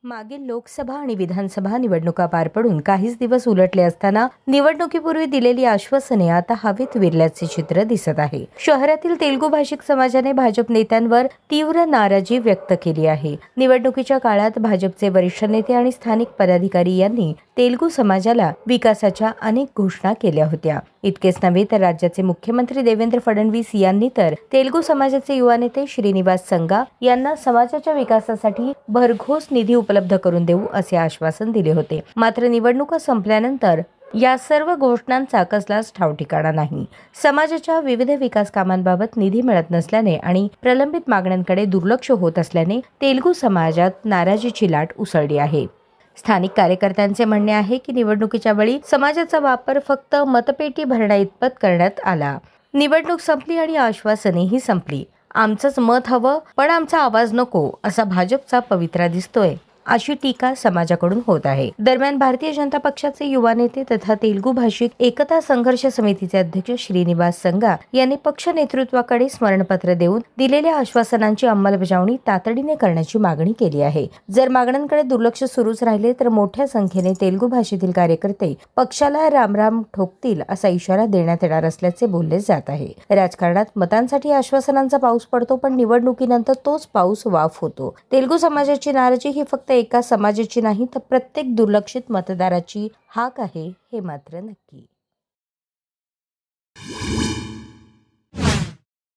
मागील लोकसभा आणि विधानसभा निवडणुका पार पडून काहीच दिवस उलटले असताना निवडणुकीपूर्वी दिलेली आश्वासने आता हवेत विरल्याचे चित्र दिसत आहे। शहरातील तेलुगू भाषिक समाजाने भाजप नेत्यांवर तीव्र नाराजी व्यक्त केली आहे। निवडणुकीच्या काळात भाजपचे वरिष्ठ नेते आणि स्थानिक पदाधिकारी यांनी तेलुगू समाजाला विकासाच्या अनेक घोषणा केल्या होत्या। इतकेच नव्हे तर राज्याचे मुख्यमंत्री देवेंद्र फडणवीस यांनी तर तेलुगू समाजाचे युवा नेते श्रीनिवास संगा यांना समाजाच्या विकासासाठी भरघोस निधी उपलब्ध करून देऊ असे आश्वासन दिले होते। मात्र निवडणुका संपल्यानंतर या सर्व घोषणांचा कसलाच ठावठिकाणा नाही। समाजाच्या विविध विकास कामांबाबत निधी मिळत नसल्याने आणि प्रलंबित मागण्यांकडे दुर्लक्ष होत असल्याने तेलुगू समाजात नाराजीची लाट उसळली आहे। स्थानिक कार्यकर्त्यांचे म्हणणे आहे की निवडणुकीच्या वेळी समाजाचा वापर फक्त मतपेटी भरण्याइतपत करण्यात आला। निवडणूक संपली आणि आश्वासनेही संपली। आमचंच मत हवं पण आमचा आवाज नको असा भाजपचा पवित्रा दिसतोय, अशी टीका समाजाकडून होत आहे। दरम्यान भारतीय जनता पक्षाचे युवा नेते तथा तेलुगू भाषिक एकता संघर्ष समितीचे अध्यक्ष श्रीनिवास संगा यांनी पक्ष नेतृत्वाकडे स्मरणपत्र देऊन दिलेल्या आश्वासनांची अंमलबजावणी तातडीने करण्याची मागणी केली आहे। जर मागण्यांकडे दुर्लक्ष सुरूच राहिले तर मोठ्या संख्येने तेलुगू भाषेतील कार्यकर्ते पक्षाला रामराम ठोकतील असा इशारा देण्यात येणार असल्याचे बोलले जात आहे। राजकारणात मतांसाठी आश्वासनांचा पाऊस पडतो पण निवडणुकीनंतर तोच पाऊस वाफ होतो। तेलुगू समाजाची नाराजी ही फक्त एका समाजाची नाही तर प्रत्येक दुर्लक्षित मतदाराची हाक आहे, हे मात्र नक्की।